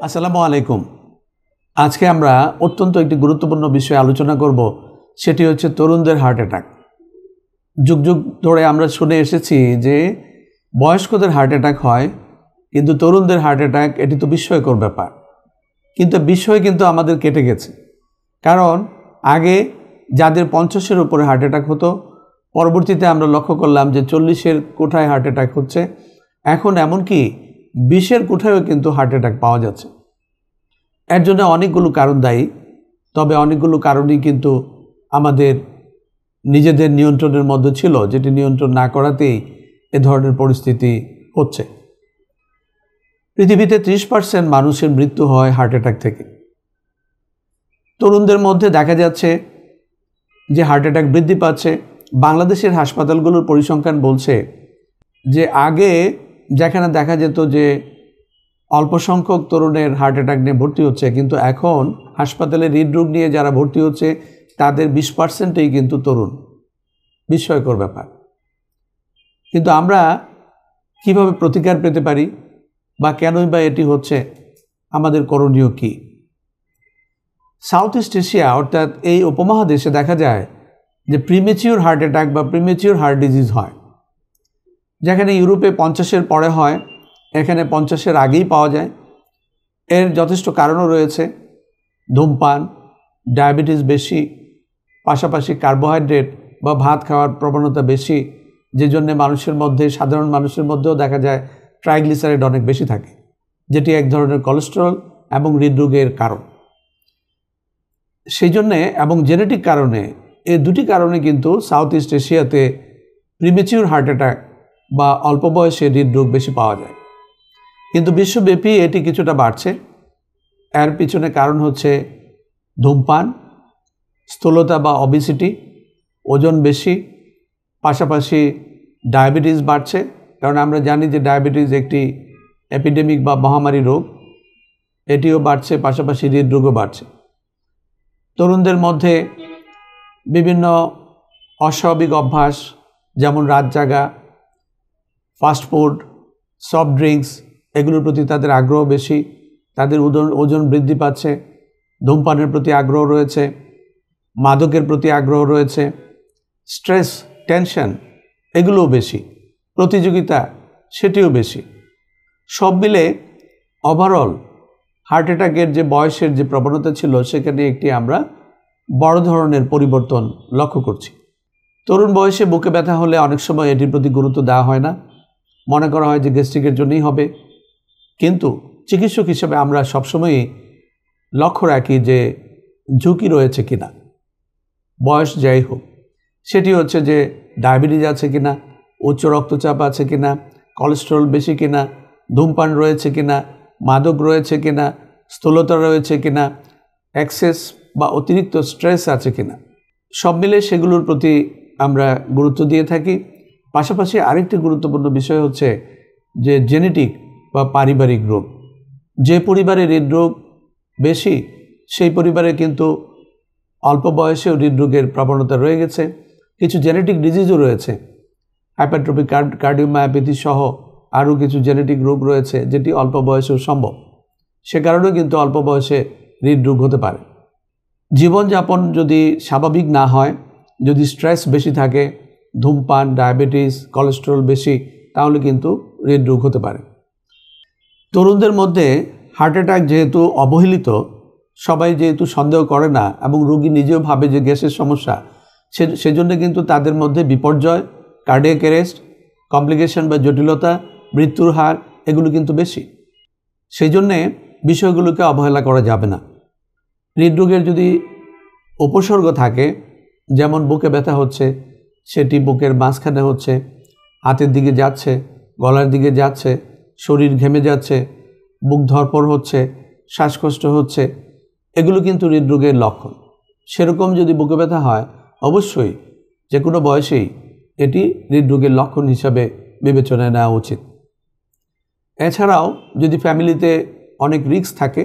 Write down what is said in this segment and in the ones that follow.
আসসালামু আলাইকুম। আজকে আমরা অত্যন্ত একটি গুরুত্বপূর্ণ বিষয়ে আলোচনা করব, সেটি হচ্ছে তরুণদের হার্ট অ্যাটাক। যুগ যুগ ধরে আমরা শুনে এসেছি যে বয়স্কদের হার্ট অ্যাটাক হয়, কিন্তু তরুণদের হার্ট অ্যাটাক এটি তো বিস্ময়কর ব্যাপার। কিন্তু বিষয় কিন্তু আমাদের কেটে গেছে, কারণ আগে যাদের 50-এর উপরে হার্ট অ্যাটাক হতো, পরবর্তীতে আমরা লক্ষ্য করলাম যে 40-এর কোঠায় হার্ট অ্যাটাক হচ্ছে, এখন এমনকি 20-এর কোঠায়ও কিন্তু হার্ট অ্যাটাক পাওয়া যাচ্ছে। এর জন্য অনেকগুলো কারণ দায়ী, তবে অনেকগুলো কারণই কিন্তু আমাদের নিজেদের নিয়ন্ত্রণের মধ্যে ছিল, যেটি নিয়ন্ত্রণ না করাতেই এ ধরনের পরিস্থিতি হচ্ছে। পৃথিবীতে 30% মানুষের মৃত্যু হয় হার্ট অ্যাটাক থেকে। তরুণদের মধ্যে দেখা যাচ্ছে যে হার্ট অ্যাটাক বৃদ্ধি পাচ্ছে। বাংলাদেশের হাসপাতালগুলোর পরিসংখ্যান বলছে যে আগে যেখানে দেখা যেত যে অল্প সংখ্যক তরুণের হার্ট অ্যাটাক নিয়ে ভর্তি হচ্ছে, কিন্তু এখন হাসপাতালে হৃদরোগ নিয়ে যারা ভর্তি হচ্ছে তাদের 20%ই কিন্তু তরুণ। বিস্ময়কর ব্যাপার। কিন্তু আমরা কিভাবে প্রতিকার পেতে পারি বা কেনই বা এটি হচ্ছে, আমাদের করণীয় কি? সাউথ ইস্ট এশিয়া অর্থাৎ এই উপমহাদেশে দেখা যায় যে প্রিমেচিউর হার্ট অ্যাটাক বা প্রিমেচিউর হার্ট ডিজিজ হয়। যেখানে ইউরোপে 50-এর পরে হয়, এখানে 50-এর আগেই পাওয়া যায়। এর যথেষ্ট কারণও রয়েছে। ধূমপান, ডায়াবেটিস বেশি, পাশাপাশি কার্বোহাইড্রেট বা ভাত খাওয়ার প্রবণতা বেশি, যে জন্যে মানুষের মধ্যে, সাধারণ মানুষের মধ্যেও দেখা যায় ট্রাইগ্লিসারাইড অনেক বেশি থাকে, যেটি এক ধরনের কোলেস্টেরল এবং হৃদরোগের কারণ। সেই জন্যে এবং জেনেটিক কারণে, এই দুটি কারণে কিন্তু সাউথ ইস্ট এশিয়াতে প্রিমেচিউর হার্ট অ্যাটাক বা অল্প বয়সে হৃদরোগ বেশি পাওয়া যায়। কিন্তু বিশ্বব্যাপী এটি কিছুটা বাড়ছে। এর পিছনে কারণ হচ্ছে ধূমপান, স্থূলতা বা অবিসিটি, ওজন বেশি, পাশাপাশি ডায়াবেটিস বাড়ছে। কারণ আমরা জানি যে ডায়াবেটিস একটি এপিডেমিক বা মহামারী রোগ, এটিও বাড়ছে, পাশাপাশি হৃদরোগও বাড়ছে। তরুণদের মধ্যে বিভিন্ন অস্বাভাবিক অভ্যাস, যেমন রাত জাগা, ফাস্টফুড, সফট ড্রিঙ্কস, এগুলোর প্রতি তাদের আগ্রহ বেশি, তাদের ওজন বৃদ্ধি পাচ্ছে। ধূমপানের প্রতি আগ্রহ রয়েছে, মাদকের প্রতি আগ্রহ রয়েছে, স্ট্রেস, টেনশন এগুলোও বেশি, প্রতিযোগিতা সেটিও বেশি। সব মিলে ওভারঅল হার্ট অ্যাটাকের যে বয়সের যে প্রবণতা ছিল, সেখানে একটি আমরা বড় ধরনের পরিবর্তন লক্ষ্য করছি। তরুণ বয়সে বুকে ব্যথা হলে অনেক সময় এটির প্রতি গুরুত্ব দেওয়া হয় না, মনে করা হয় যে গ্যাস্ট্রিকের জন্যই হবে। কিন্তু চিকিৎসক হিসেবে আমরা সবসময়ই লক্ষ্য রাখি যে ঝুঁকি রয়েছে কিনা, বয়স যাই হোক। সেটি হচ্ছে যে ডায়াবেটিস আছে কিনা, উচ্চ রক্তচাপ আছে কিনা, কোলেস্টেরল বেশি কিনা, ধূমপান রয়েছে কিনা, মাদক রয়েছে কিনা, স্থূলতা রয়েছে কিনা, এক্সেস বা অতিরিক্ত স্ট্রেস আছে কিনা। সব মিলে সেগুলোর প্রতি আমরা গুরুত্ব দিয়ে থাকি। পাশাপাশি আরেকটি গুরুত্বপূর্ণ বিষয় হচ্ছে যে জেনেটিক বা পারিবারিক রোগ। যে পরিবারে হৃদরোগ বেশি, সেই পরিবারে কিন্তু অল্প বয়সেও হৃদরোগের প্রবণতা রয়ে গেছে। কিছু জেনেটিক ডিজিজও রয়েছে, হাইপারট্রফিক কার্ডিওমায়োপ্যাথি সহ আরও কিছু জেনেটিক রোগ রয়েছে, যেটি অল্প বয়সেও সম্ভব। সে কারণেও কিন্তু অল্প বয়সে হৃদরোগ হতে পারে। জীবনযাপন যদি স্বাভাবিক না হয়, যদি স্ট্রেস বেশি থাকে, ধূমপান, ডায়াবেটিস, কোলেস্টেরল বেশি, তাহলে কিন্তু হৃদরোগ হতে পারে। তরুণদের মধ্যে হার্ট অ্যাটাক যেহেতু অবহেলিত, সবাই যেহেতু সন্দেহ করে না এবং রোগী নিজেও ভাবে যে গ্যাসের সমস্যা, সেজন্য কিন্তু তাদের মধ্যে বিপর্যয়, কার্ডিয়াক অ্যারেস্ট, কমপ্লিকেশন বা জটিলতা, মৃত্যুর হার এগুলো কিন্তু বেশি। সেই জন্যে বিষয়গুলোকে অবহেলা করা যাবে না। হৃদরোগের যদি উপসর্গ থাকে, যেমন বুকে ব্যথা হচ্ছে, সেটি বুকের মাঝখানে হচ্ছে, হাতের দিকে যাচ্ছে, গলার দিকে যাচ্ছে, শরীর ঘেমে যাচ্ছে, বুক ধড়ফড় হচ্ছে, শ্বাসকষ্ট হচ্ছে, এগুলো কিন্তু হৃদরোগের লক্ষণ। সেরকম যদি বুকে ব্যথা হয়, অবশ্যই যে কোনো বয়সেই এটি হৃদরোগের লক্ষণ হিসাবে বিবেচনায় নেওয়া উচিত। এছাড়াও যদি ফ্যামিলিতে অনেক রিস্ক থাকে,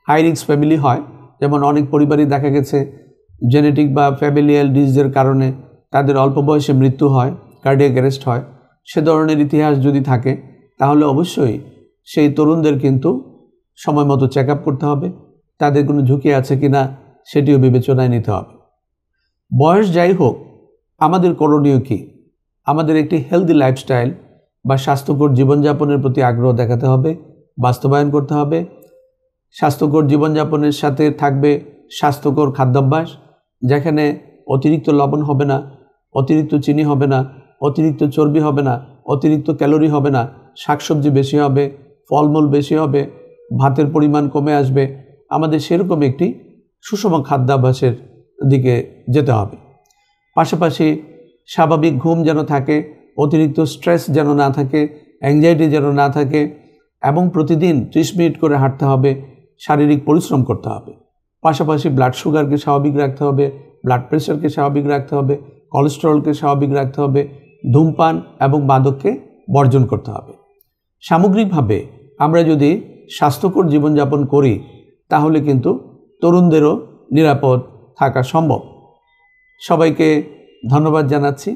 হাই রিস্ক ফ্যামিলি হয়, যেমন অনেক পরিবারই দেখা গেছে জেনেটিক বা ফ্যামিলিয়াল ডিজিজের কারণে তাদের অল্প বয়সে মৃত্যু হয়, কার্ডিয়াক অ্যারেস্ট হয়, সে ধরনের ইতিহাস যদি থাকে, তাহলে অবশ্যই সেই তরুণদের কিন্তু সময় মতো চেক আপ করতে হবে, তাদের কোনো ঝুঁকি আছে কিনা সেটিও বিবেচনায় নিতে হবে। বয়স যাই হোক, আমাদের করণীয় কি? আমাদের একটি হেলদি লাইফস্টাইল বা স্বাস্থ্যকর জীবনযাপনের প্রতি আগ্রহ দেখাতে হবে, বাস্তবায়ন করতে হবে। স্বাস্থ্যকর জীবনযাপনের সাথে থাকবে স্বাস্থ্যকর খাদ্যাভ্যাস, যেখানে অতিরিক্ত লবণ হবে না, অতিরিক্ত চিনি হবে না, অতিরিক্ত চর্বি হবে না, অতিরিক্ত ক্যালোরি হবে না, শাকসবজি বেশি হবে, ফলমূল বেশি হবে, ভাতের পরিমাণ কমে আসবে। আমাদের সেরকম একটি সুষম খাদ্যাভ্যাসের দিকে যেতে হবে। পাশাপাশি স্বাভাবিক ঘুম যেন থাকে, অতিরিক্ত স্ট্রেস যেন না থাকে, অ্যাংজাইটি যেন না থাকে, এবং প্রতিদিন 30 মিনিট করে হাঁটতে হবে, শারীরিক পরিশ্রম করতে হবে। পাশাপাশি ব্লাড সুগারকে স্বাভাবিক রাখতে হবে, ব্লাড প্রেশারকে স্বাভাবিক রাখতে হবে, কোলেস্টেরলকে স্বাভাবিক রাখতে হবে, ধূমপান এবং মাদককে বর্জন করতে হবে। সামগ্রিকভাবে আমরা যদি স্বাস্থ্যকর জীবনযাপন করি তাহলে কিন্তু তরুণদেরও নিরাপদ থাকা সম্ভব। সবাইকে ধন্যবাদ জানাচ্ছি।